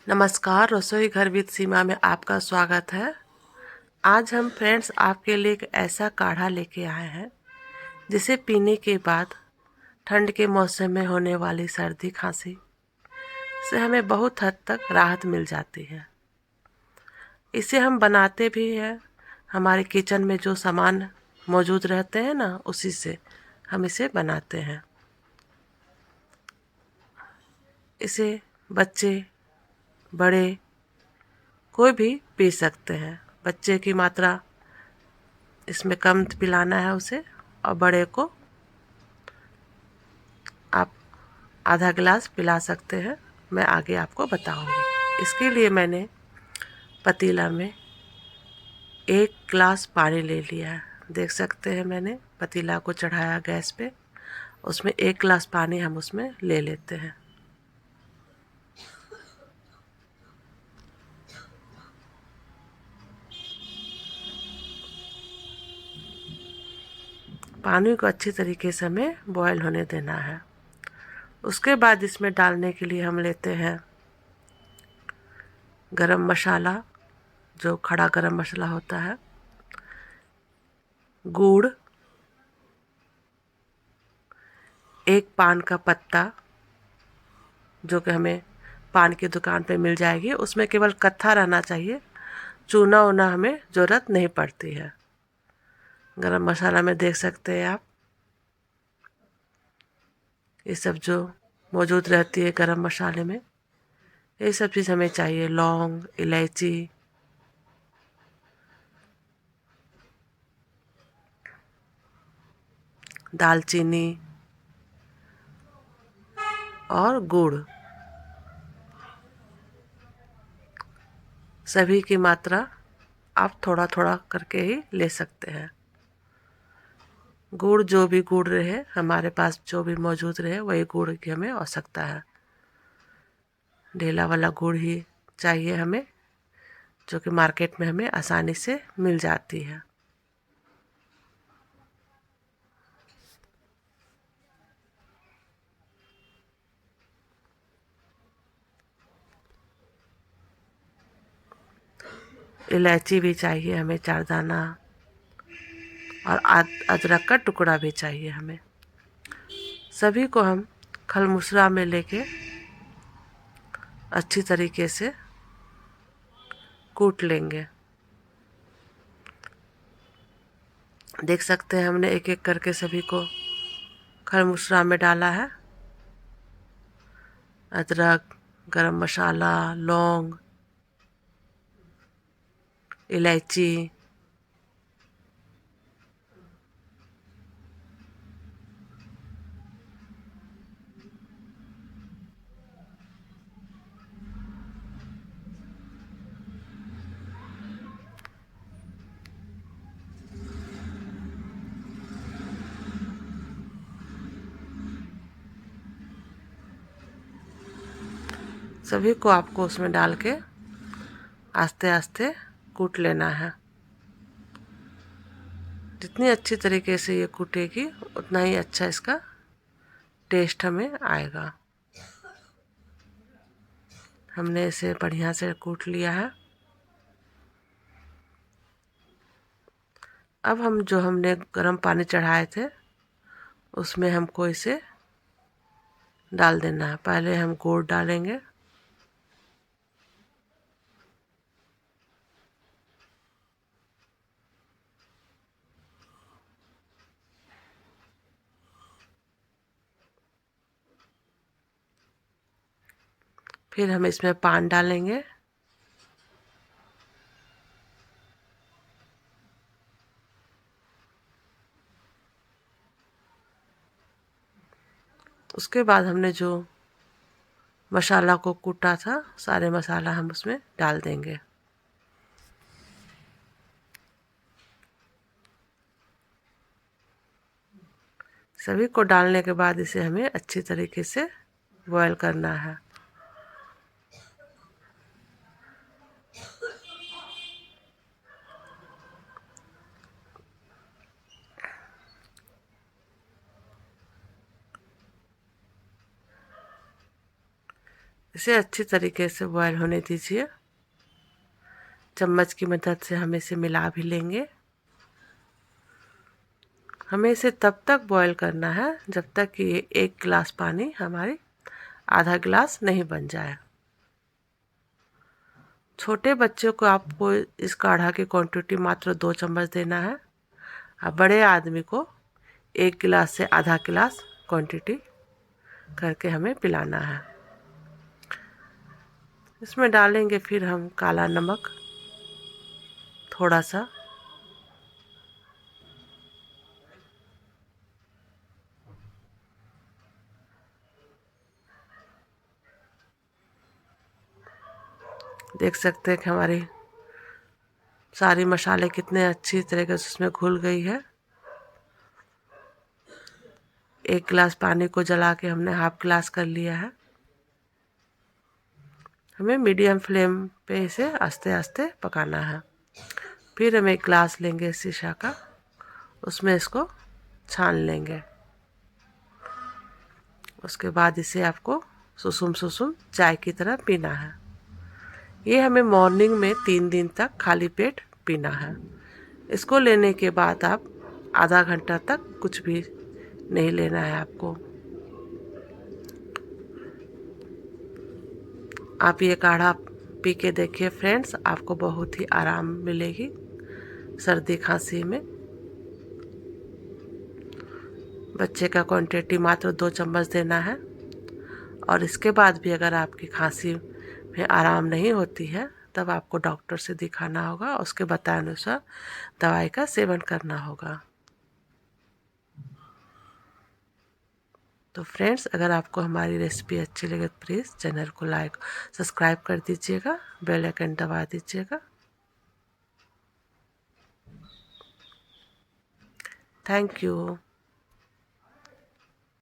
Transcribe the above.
नमस्कार, रसोई घर विद सीमा में आपका स्वागत है। आज हम फ्रेंड्स आपके लिए एक ऐसा काढ़ा लेके आए हैं जिसे पीने के बाद ठंड के मौसम में होने वाली सर्दी खांसी से हमें बहुत हद तक राहत मिल जाती है। इसे हम बनाते भी हैं, हमारे किचन में जो सामान मौजूद रहते हैं ना, उसी से हम इसे बनाते हैं। इसे बच्चे बड़े कोई भी पी सकते हैं। बच्चे की मात्रा इसमें कम पिलाना है उसे, और बड़े को आप आधा गिलास पिला सकते हैं। मैं आगे आपको बताऊंगी। इसके लिए मैंने पतीला में 1 गिलास पानी ले लिया है। देख सकते हैं, मैंने पतीला को चढ़ाया गैस पे, उसमें 1 गिलास पानी हम उसमें ले लेते हैं। पानी को अच्छी तरीके से हमें बॉयल होने देना है। उसके बाद इसमें डालने के लिए हम लेते हैं गरम मसाला, जो खड़ा गरम मसाला होता है, गुड़, 1 पान का पत्ता, जो कि हमें पान की दुकान पे मिल जाएगी। उसमें केवल कत्था रहना चाहिए, चूना वूना हमें ज़रूरत नहीं पड़ती है। गरम मसाला में देख सकते हैं आप, ये सब जो मौजूद रहती है गरम मसाले में, ये सब चीज़ हमें चाहिए। लौंग, इलायची, दालचीनी और गुड़, सभी की मात्रा आप थोड़ा थोड़ा करके ही ले सकते हैं। गुड़, जो भी गुड़ रहे हमारे पास, जो भी मौजूद रहे, वही गुड़ की हमें आवश्यकता है। ढेला वाला गुड़ ही चाहिए हमें, जो कि मार्केट में हमें आसानी से मिल जाती है। इलायची भी चाहिए हमें 4 दाना, और अदरक का टुकड़ा भी चाहिए हमें। सभी को हम खलमुसरा में लेके अच्छी तरीके से कूट लेंगे। देख सकते हैं, हमने एक एक करके सभी को खलमुसरा में डाला है। अदरक, गरम मसाला, लौंग, इलायची, सभी को आपको उसमें डाल के आस्ते आस्ते कूट लेना है। जितनी अच्छी तरीके से ये कूटेगी, उतना ही अच्छा इसका टेस्ट हमें आएगा। हमने इसे बढ़िया से कूट लिया है। अब हम जो हमने गर्म पानी चढ़ाए थे, उसमें हमको इसे डाल देना है। पहले हम गुड़ डालेंगे, फिर हम इसमें पान डालेंगे, उसके बाद हमने जो मसाला को कूटा था, सारे मसाला हम उसमें डाल देंगे। सभी को डालने के बाद इसे हमें अच्छी तरीके से बॉयल करना है। इसे अच्छी तरीके से बॉयल होने दीजिए। चम्मच की मदद से हम इसे मिला भी लेंगे। हमें इसे तब तक बॉयल करना है जब तक कि ये 1 गिलास पानी हमारी आधा गिलास नहीं बन जाए। छोटे बच्चों को आपको इस काढ़ा की क्वांटिटी मात्र 2 चम्मच देना है और बड़े आदमी को 1 गिलास से आधा गिलास क्वांटिटी करके हमें पिलाना है। इसमें डालेंगे फिर हम काला नमक थोड़ा सा, देख सकते हैं कि हमारी सारी मसाले कितने अच्छी तरीके से उसमें घुल गई है। 1 गिलास पानी को जला के हमने हाफ गिलास कर लिया है। हमें मीडियम फ्लेम पे इसे आस्ते आस्ते पकाना है। फिर हम 1 गिलास लेंगे शीशा का, उसमें इसको छान लेंगे। उसके बाद इसे आपको सुसुम सुसुम चाय की तरह पीना है। ये हमें मॉर्निंग में 3 दिन तक खाली पेट पीना है। इसको लेने के बाद आप आधा घंटा तक कुछ भी नहीं लेना है आपको। आप ये काढ़ा पी के देखिए फ्रेंड्स, आपको बहुत ही आराम मिलेगी सर्दी खांसी में। बच्चे का क्वांटिटी मात्र 2 चम्मच देना है और इसके बाद भी अगर आपकी खांसी में आराम नहीं होती है तब आपको डॉक्टर से दिखाना होगा, उसके बताए अनुसार दवाई का सेवन करना होगा। तो फ्रेंड्स, अगर आपको हमारी रेसिपी अच्छी लगे तो प्लीज़ चैनल को लाइक सब्सक्राइब कर दीजिएगा, बेल आइकन दबा दीजिएगा। Thank you.